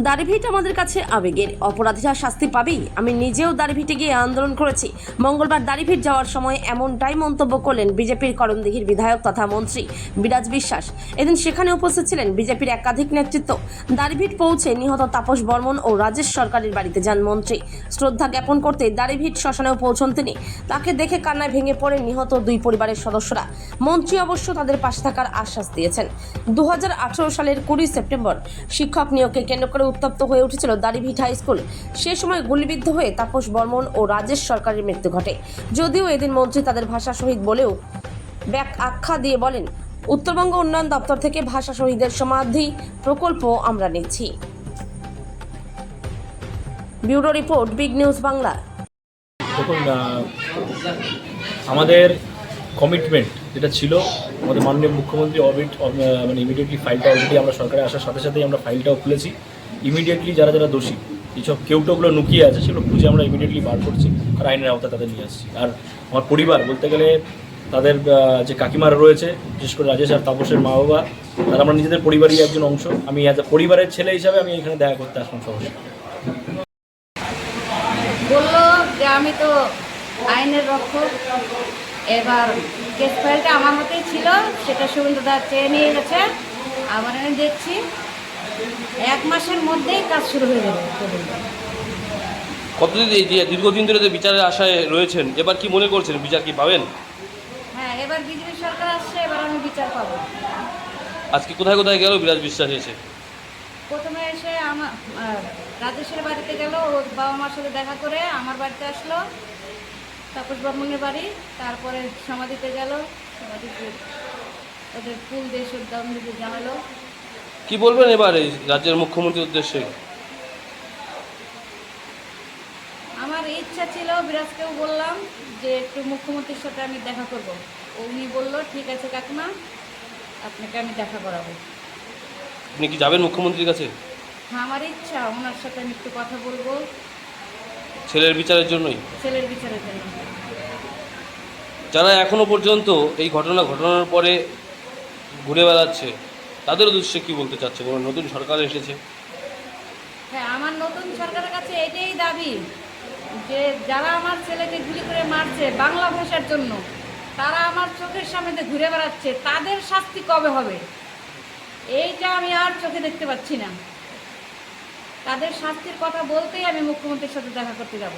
দাড়িভিট আমাদের কাছে আবেগের, অপরাধীরা শাস্তি পাবেই। আমি নিজেও দাড়িভিটে গিয়ে আন্দোলন করেছি। মঙ্গলবার দাড়িভিট যাওয়ার সময় এমনটাই মন্তব্য করলেন বিজেপির করণদিঘির বিধায়ক তথা মন্ত্রী বিরাজ বিশ্বাস। এদিন সেখানে উপস্থিত ছিলেন বিজেপির একাধিক নেতৃত্ব। দাড়িভিট পৌঁছে নিহত তাপস বর্মন ও রাজেশ সরকারের বাড়িতে যান মন্ত্রী। শ্রদ্ধা জ্ঞাপন করতে দাড়িভিট শ্মশানেও পৌঁছন তিনি। তাকে দেখে কান্নায় ভেঙে পড়ে নিহত দুই পরিবারের সদস্যরা। মন্ত্রী অবশ্য তাদের পাশে থাকার আশ্বাস দিয়েছেন। 2018 সালের 20 সেপ্টেম্বর শিক্ষক নিয়োগকে কেন্দ্র করে উত্তপ্ত হয়ে উঠেছিল দাড়িভিট হাই স্কুল। সে সময় গুলিবিদ্ধ হয়ে তাপস বর্মন ও রাজেশ সরকারের মৃত্যু ঘটে। যদিও এদিন মন্ত্রী তাদের ভাষা শহীদ বলেও আখ্যা দিয়ে বলেন, উত্তরবঙ্গ উন্নয়ন দপ্তর থেকে ভাষা শহীদের সমাধি প্রকল্প আমরা নিচ্ছি। Bureau report, big news Bangla. দেখুন, আমাদের কমিটমেন্ট যেটা ছিল, আমাদের মাননীয় মুখ্যমন্ত্রী মানে ইমিডিয়েটলি ফাইলটা অলরেডি আমরা সরকারে আসার সাথে সাথেই আমরা ফাইলটাও খুলেছি। ইমিডিয়েটলি যারা যারা দোষী, এইসব কেউটোগুলো লুকিয়ে আছে, সেগুলো খুঁজে আমরা ইমিডিয়েটলি বার করছি আর আইনের আওতায় তাদের নিয়ে আসছি। আর আমার পরিবার বলতে গেলে তাদের যে কাকিমারা রয়েছে, বিশেষ করে রাজেশ আর তাপসের মা বাবা, তারা আমরা নিজেদের পরিবারই একজন অংশ। আমি অ্যাজ এ পরিবারের ছেলে হিসাবে আমি এখানে দেখা করতে আসলাম সহজে। বললো যে আমি তো আইনের রক্ষক, এবার কেস ফাইলটা আমার হাতেই ছিল, সেটা শুভেন্দুদা চেয়ে নিয়ে গেছে। আবার আমি দেখছি 1 মাসের মধ্যেই কাজ শুরু হয়ে যাবে। কতদিন এই যে দীর্ঘদিন ধরে যে বিচারের আশায় রয়েছেন, এবার কি মনে করছেন বিচার কি পাবেন? হ্যাঁ, এবার বিজেপি সরকার আসছে, এবার আমি বিচার পাবো। আজকে কোথায় কোথায় গেল বিরাজ বিশ্বাস এসে? প্রথমে এসে আমার রাজেশের বাড়িতে গেল, ওর বাবা মার সাথে দেখা করে আমার বাড়িতে আসলো, তাপস বর্মনের বাড়ি। তারপরে সমাধিতে গেল, সমাধিতে ওদের ফুল দিয়ে শ্রদ্ধাঞ্জলি জানালো। কি বলবেন এবার এই রাজ্যের মুখ্যমন্ত্রীর উদ্দেশ্যে? আমার ইচ্ছা ছিল, বিরাজকেও বললাম যে একটু মুখ্যমন্ত্রীর সাথে আমি দেখা করব। উনি বললো ঠিক আছে কাকিমা, আপনাকে আমি দেখা করাবো। আপনি কি যাবেন মুখ্যমন্ত্রীর কাছে? হ্যাঁ, আমার ইচ্ছা ওনার সাথে আমি একটু কথা বলবো, ছেলের বিচারের জন্যই। ছেলের বিচারের জন্য। যারা এখনো পর্যন্ত এই ঘটনার পরে ঘুরে বেড়াচ্ছে, তাদের উদ্দেশ্যে কি বলতে চাচ্ছে? বলুন, নতুন সরকার এসেছে। হ্যাঁ, আমার নতুন সরকারের কাছে এটাই দাবি যে যারা আমার ছেলেকে গুলি করে মারছে বাংলা ভাষার জন্য, তারা আমার চোখের সামনে ঘুরে বেড়াচ্ছে, তাদের শাস্তি কবে হবে এইটা আমি আর চোখে দেখতে পাচ্ছি না। তাদের শাস্তির কথা বলতেই আমি মুখ্যমন্ত্রীর সাথে দেখা করতে যাব।